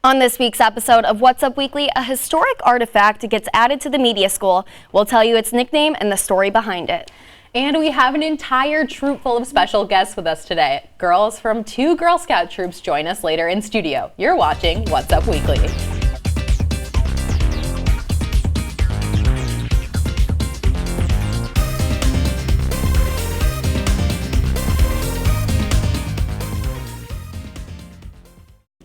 On this week's episode of What's Up Weekly, a historic artifact gets added to the media school. We'll tell you its nickname and the story behind it. And we have an entire troop full of special guests with us today. Girls from 2 Girl Scout troops join us later in studio. You're watching What's Up Weekly.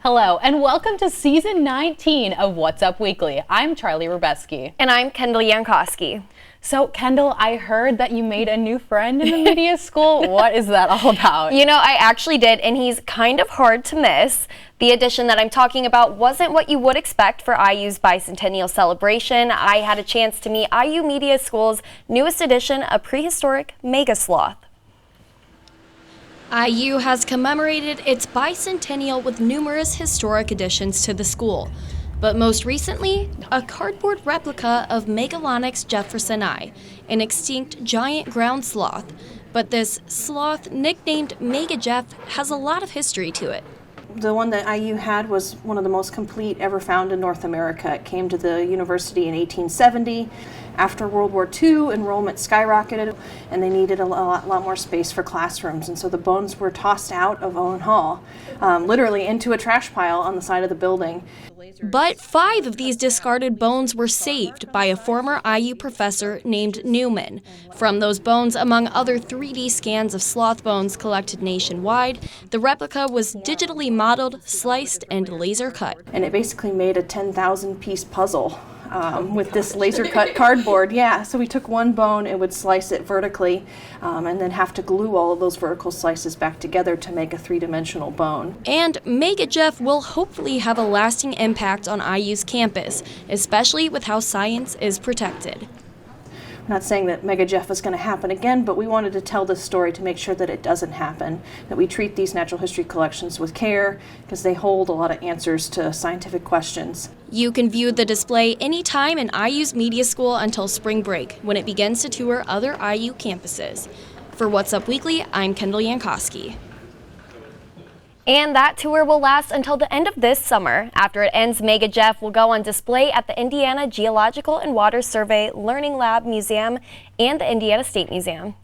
Hello, and welcome to Season 19 of What's Up Weekly. I'm Charlie Rubeski. And I'm Kendall Yankoski. So, Kendall, I heard that you made a new friend in the media school. What is that all about? You know, I actually did, and he's kind of hard to miss. The addition that I'm talking about wasn't what you would expect for IU's bicentennial celebration. I had a chance to meet IU Media School's newest addition, a prehistoric mega sloth. IU has commemorated its bicentennial with numerous historic additions to the school. But most recently, a cardboard replica of Megalonyx jeffersoni, an extinct giant ground sloth. But this sloth, nicknamed Mega Jeff, has a lot of history to it. The one that IU had was one of the most complete ever found in North America. It came to the university in 1870. After World War II, enrollment skyrocketed, and they needed a lot more space for classrooms. And so the bones were tossed out of Owen Hall, literally into a trash pile on the side of the building. But 5 of these discarded bones were saved by a former IU professor named Newman. From those bones, among other 3D scans of sloth bones collected nationwide, the replica was digitally modeled, sliced, and laser cut. And it basically made a 10,000-piece puzzle. With this laser cut cardboard. Yeah, so we took one bone and would slice it vertically and then have to glue all of those vertical slices back together to make a 3-dimensional bone. And Mega Jeff will hopefully have a lasting impact on IU's campus, especially with how science is protected. I'm not saying that Mega Jeff is going to happen again, but we wanted to tell this story to make sure that it doesn't happen, that we treat these natural history collections with care because they hold a lot of answers to scientific questions. You can view the display anytime in IU's media school until spring break, when it begins to tour other IU campuses. For What's Up Weekly, I'm Kendall Yankoski. And that tour will last until the end of this summer. After it ends, Mega Jeff will go on display at the Indiana Geological and Water Survey Learning Lab Museum and the Indiana State Museum.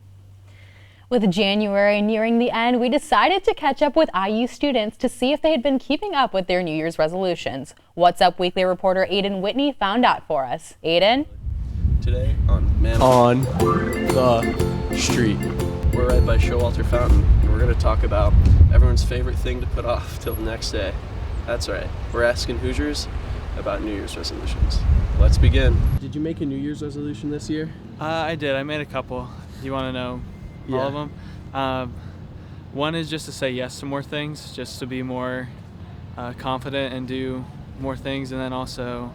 With January nearing the end, we decided to catch up with IU students to see if they had been keeping up with their New Year's resolutions. What's Up Weekly reporter Aiden Whitney found out for us. Aiden? Today on the Street. We're right by Showalter Fountain, and we're going to talk about everyone's favorite thing to put off till the next day. That's right, we're asking Hoosiers about New Year's resolutions. Let's begin. Did you make a New Year's resolution this year? I did. I made a couple. Do you want to know all of them? One is just to say yes to more things, just to be more confident and do more things, and then also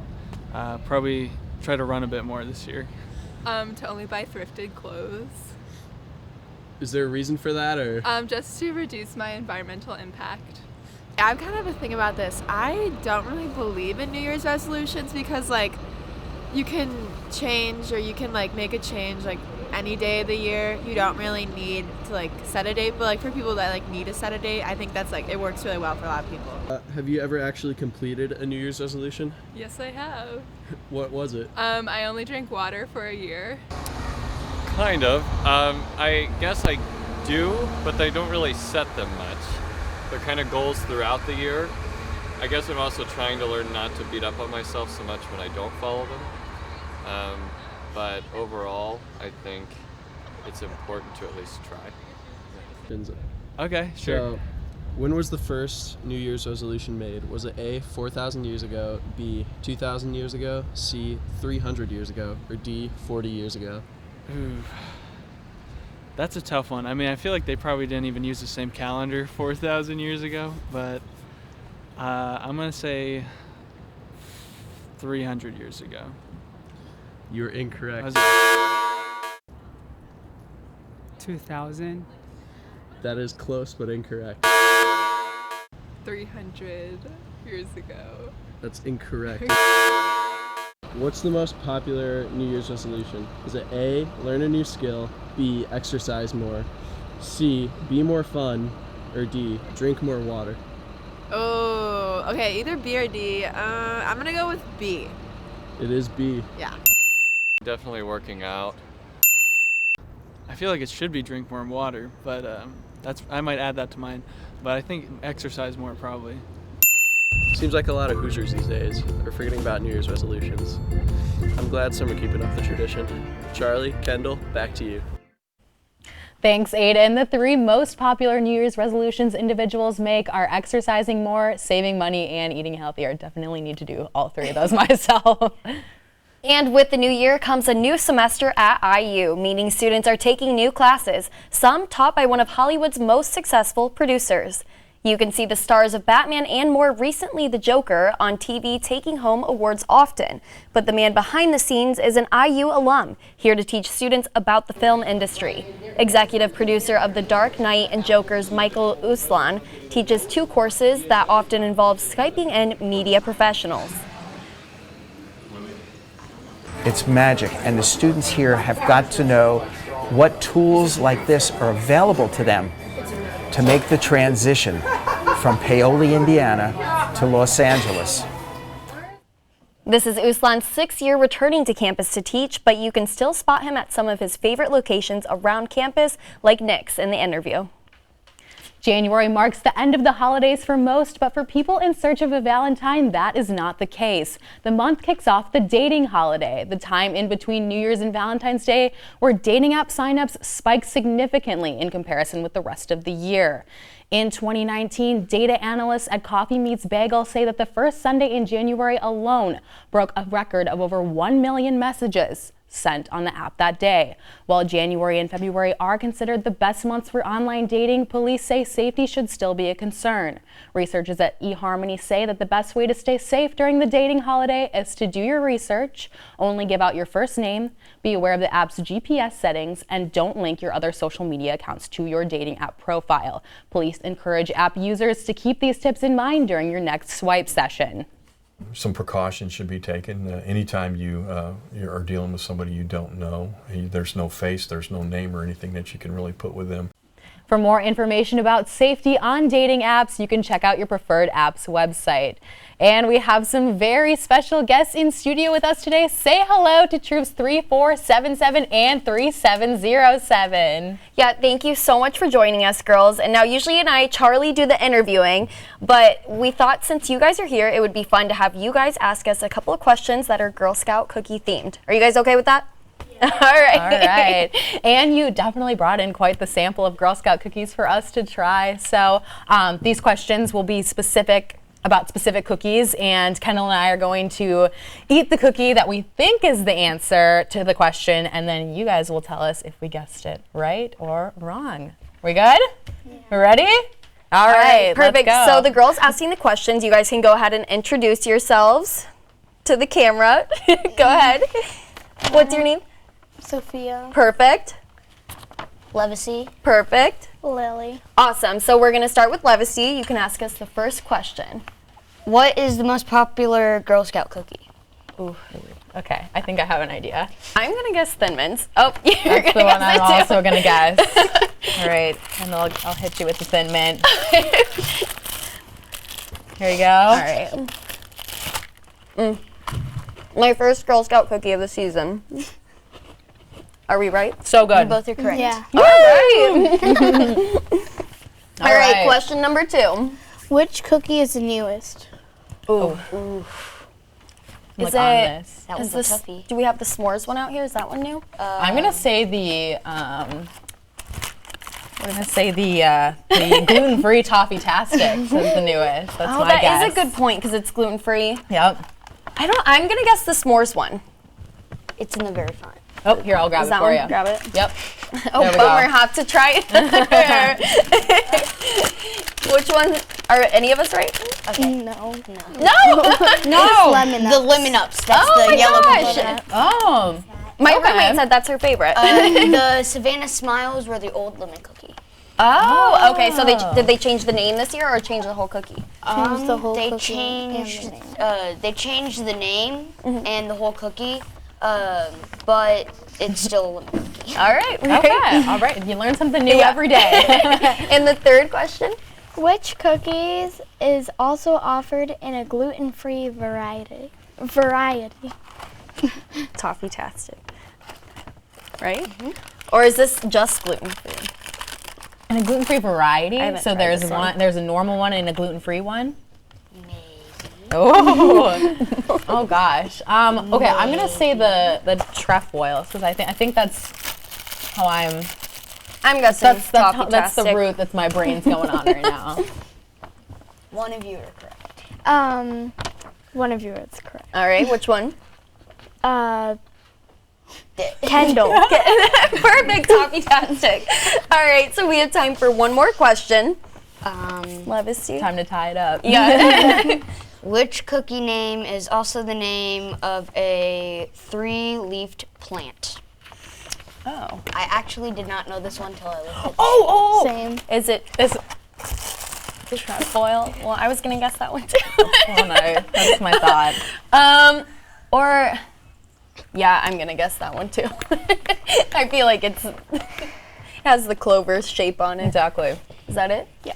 probably try to run a bit more this year. To only buy thrifted clothes. Is there a reason for that, or? Just to reduce my environmental impact. I've kind of a thing about this. I don't really believe in New Year's resolutions because, you can change or you can, make a change, any day of the year. You don't really need to, set a date. But, for people that, need to set a date, I think that's, it works really well for a lot of people. Have you ever actually completed a New Year's resolution? Yes, I have. What was it? I only drank water for a year. Kind of. I guess I do, but they don't really set them much. They're kind of goals throughout the year. I guess I'm also trying to learn not to beat up on myself so much when I don't follow them. But overall, I think it's important to at least try. Okay, sure. So, when was the first New Year's resolution made? Was it A, 4,000 years ago, B, 2,000 years ago, C, 300 years ago, or D, 40 years ago? Ooh, that's a tough one. I mean, I feel like they probably didn't even use the same calendar 4,000 years ago, but I'm going to say 300 years ago. You're incorrect. 2000. That is close, but incorrect. 300 years ago. That's incorrect. What's the most popular New Year's resolution? Is it A, learn a new skill, B, exercise more, C, be more fun, or D, drink more water? Oh, Okay, either B or D. I'm gonna go with B. It is B. Yeah. Definitely working out. I feel like it should be drink more water, but I might add that to mine. But I think exercise more probably. Seems like a lot of Hoosiers these days are forgetting about New Year's resolutions. I'm glad some are keeping up the tradition. Charlie, Kendall, back to you. Thanks, Aiden. The 3 most popular New Year's resolutions individuals make are exercising more, saving money, and eating healthier. Definitely need to do all 3 of those myself. And with the new year comes a new semester at IU, meaning students are taking new classes, some taught by one of Hollywood's most successful producers. You can see the stars of Batman and more recently the Joker on TV taking home awards often. But the man behind the scenes is an IU alum, here to teach students about the film industry. Executive producer of The Dark Knight and Joker's Michael Uslan teaches 2 courses that often involve Skyping in media professionals. It's magic, and the students here have got to know what tools like this are available to them to make the transition from Paoli, Indiana to Los Angeles. This is Uslan's 6th year returning to campus to teach, but you can still spot him at some of his favorite locations around campus, like Nick's in the interview. January marks the end of the holidays for most, but for people in search of a Valentine, that is not the case. The month kicks off the dating holiday, the time in between New Year's and Valentine's Day, where dating app signups spike significantly in comparison with the rest of the year. In 2019, data analysts at Coffee Meets Bagel say that the first Sunday in January alone broke a record of over 1 million messages sent on the app that day. While January and February are considered the best months for online dating, police say safety should still be a concern. Researchers at eHarmony say that the best way to stay safe during the dating holiday is to do your research, only give out your first name, be aware of the app's GPS settings, and don't link your other social media accounts to your dating app profile. Police encourage app users to keep these tips in mind during your next swipe session. Some precautions should be taken. Anytime you are dealing with somebody you don't know, there's no face, there's no name or anything that you can really put with them. For more information about safety on dating apps, you can check out your preferred app's website. And we have some very special guests in studio with us today. Say hello to troops 3477 and 3707. Yeah, thank you so much for joining us, girls. And now usually Charlie, do the interviewing, but we thought since you guys are here, it would be fun to have you guys ask us a couple of questions that are Girl Scout cookie themed. Are you guys okay with that? Yeah. All right. And you definitely brought in quite the sample of Girl Scout cookies for us to try. So these questions will be about specific cookies, and Kendall and I are going to eat the cookie that we think is the answer to the question, and then you guys will tell us if we guessed it right or wrong. We good? Yeah. Ready? All right, perfect. Let's go. So the girls asking the questions, you guys can go ahead and introduce yourselves to the camera. Go ahead. What's your name? Sophia. Perfect. Levacy. Perfect. Lily. Awesome. So we're going to start with Levacy. You can ask us the first question. What is the most popular Girl Scout cookie? Ooh, okay, I think I have an idea. I'm going to guess Thin Mints. Oh, that's the one I'm also going to guess. All right, and I'll hit you with the Thin Mint. Here you go. All right. My first Girl Scout cookie of the season. Are we right? So good. You both are correct. Yeah. All right. All right, question number 2. Which cookie is the newest? Ooh. Is That is was a toughie. do we have the s'mores one out here? Is that one new? I'm gonna say the gluten-free Toffee-tastic is the newest. That's my guess. That is a good point because it's gluten-free. Yep. I'm gonna guess the s'mores one. It's in the very front. Oh, here, I'll grab it for you. Grab it. Yep. Oh, bummer. Have to try it. Which one? Are any of us right? Okay. No. No. No. Lemon Ups. The Lemon Ups. That's the yellow gosh. Oh. My roommate said that's her favorite. The Savannah Smiles were the old lemon cookie. Oh, okay. So did they change the name this year or change the whole cookie? Changed the whole cookie. They changed the name and the whole cookie. But it's still a lemon cookie. All right. Okay. All right. You learn something new every day. And the third question? Which cookies is also offered in a gluten-free variety? Toffee-tastic. Right? Or is this just gluten-free? And a gluten-free variety? I haven't So tried there's this one, one. there's a normal one and a gluten-free one? Maybe. Oh, oh gosh. Okay, I'm gonna say the trefoil because I think that's how I'm guessing that's the route that's my brain's going on right now. One of you are correct. One of you is correct. All right, which one? Kendall. Perfect, toffee-tastic. All right, so we have time for one more question. Levacy. Time to tie it up. Yeah. Which cookie name is also the name of a 3-leafed plant? Oh. I actually did not know this one until I looked at Oh! Same. Is it trefoil? Well, I was gonna guess that one too. Oh no, that's my thought. Or, yeah, I'm gonna guess that one too. I feel like it has the clover shape on it. Exactly. Is that it? Yeah.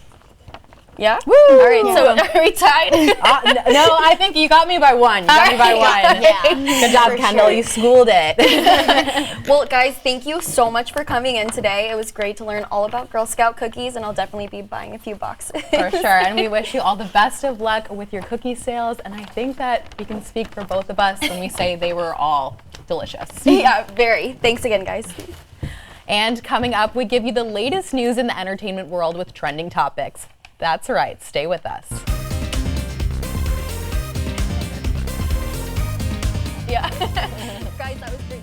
Yeah? Woo! All right, so are we tied? No, I think you got me by one. You got me by one. Yeah. Good job, Kendall. You schooled it. Well, guys, thank you so much for coming in today. It was great to learn all about Girl Scout cookies, and I'll definitely be buying a few boxes. For sure. And we wish you all the best of luck with your cookie sales. And I think that we can speak for both of us when we say they were all delicious. Yeah, very. Thanks again, guys. And coming up, we give you the latest news in the entertainment world with trending topics. That's right. Stay with us. Yeah. Guys, that was great.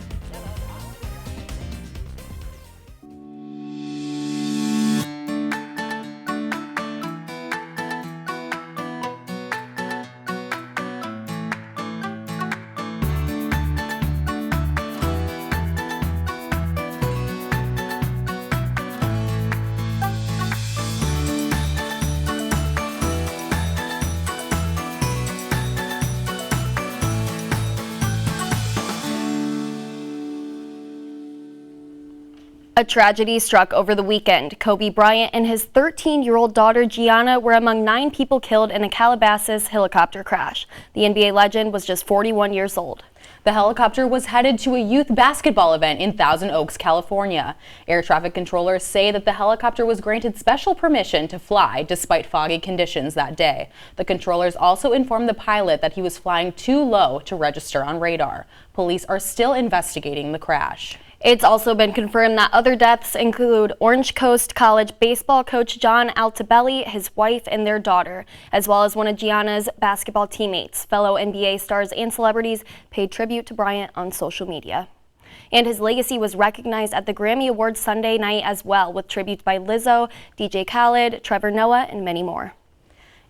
A tragedy struck over the weekend. Kobe Bryant and his 13-year-old daughter Gianna were among 9 people killed in a Calabasas helicopter crash. The NBA legend was just 41 years old. The helicopter was headed to a youth basketball event in Thousand Oaks, California. Air traffic controllers say that the helicopter was granted special permission to fly despite foggy conditions that day. The controllers also informed the pilot that he was flying too low to register on radar. Police are still investigating the crash. It's also been confirmed that other deaths include Orange Coast College baseball coach John Altobelli, his wife, and their daughter, as well as one of Gianna's basketball teammates. Fellow NBA stars and celebrities paid tribute to Bryant on social media. And his legacy was recognized at the Grammy Awards Sunday night as well, with tributes by Lizzo, DJ Khaled, Trevor Noah, and many more.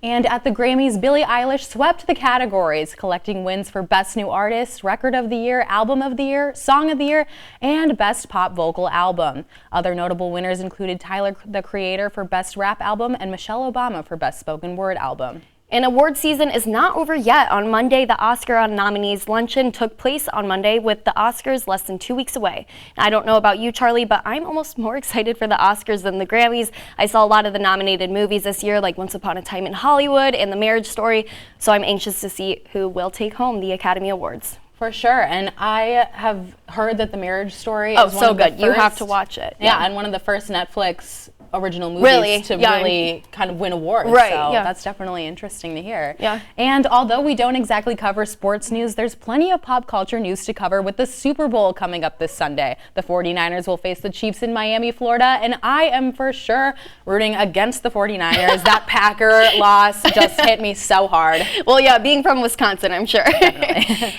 And at the Grammys, Billie Eilish swept the categories, collecting wins for Best New Artist, Record of the Year, Album of the Year, Song of the Year, and Best Pop Vocal Album. Other notable winners included Tyler, the Creator, for Best Rap Album, and Michelle Obama for Best Spoken Word Album. And award season is not over yet. On Monday, the Oscar nominees luncheon took place on Monday, with the Oscars less than 2 weeks away. And I don't know about you, Charlie, but I'm almost more excited for the Oscars than the Grammys. I saw a lot of the nominated movies this year, like Once Upon a Time in Hollywood and The Marriage Story, so I'm anxious to see who will take home the Academy Awards. For sure, and I have heard that The Marriage Story is one so of the good. first, You have to watch it. Yeah, and one of the first Netflix original movies to really kind of win awards. Right, so yeah. That's definitely interesting to hear. Yeah. And although we don't exactly cover sports news, there's plenty of pop culture news to cover with the Super Bowl coming up this Sunday. The 49ers will face the Chiefs in Miami, Florida, and I am for sure rooting against the 49ers. That Packer loss just hit me so hard. Well, yeah, being from Wisconsin, I'm sure.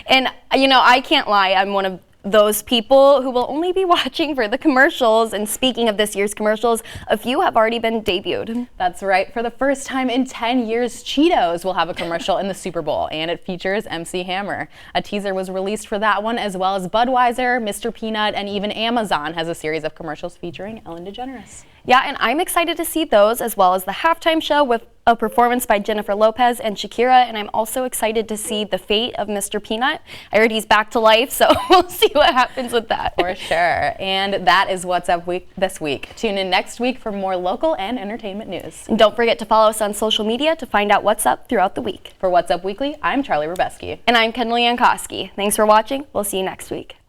And, you know, I can't lie, I'm one of those people who will only be watching for the commercials. And speaking of this year's commercials, a few have already been debuted. That's right. For the first time in 10 years, Cheetos will have a commercial in the Super Bowl, and it features MC Hammer. A teaser was released for that one, as well as Budweiser, Mr. Peanut, and even Amazon has a series of commercials featuring Ellen DeGeneres. Yeah, and I'm excited to see those, as well as the halftime show with a performance by Jennifer Lopez and Shakira, and I'm also excited to see the fate of Mr. Peanut. I heard he's back to life, so we'll see what happens with that. For sure. And that is What's Up this week. Tune in next week for more local and entertainment news. And don't forget to follow us on social media to find out what's up throughout the week. For What's Up Weekly, I'm Charlie Rubeski. And I'm Kendall and Charlee. Thanks for watching. We'll see you next week.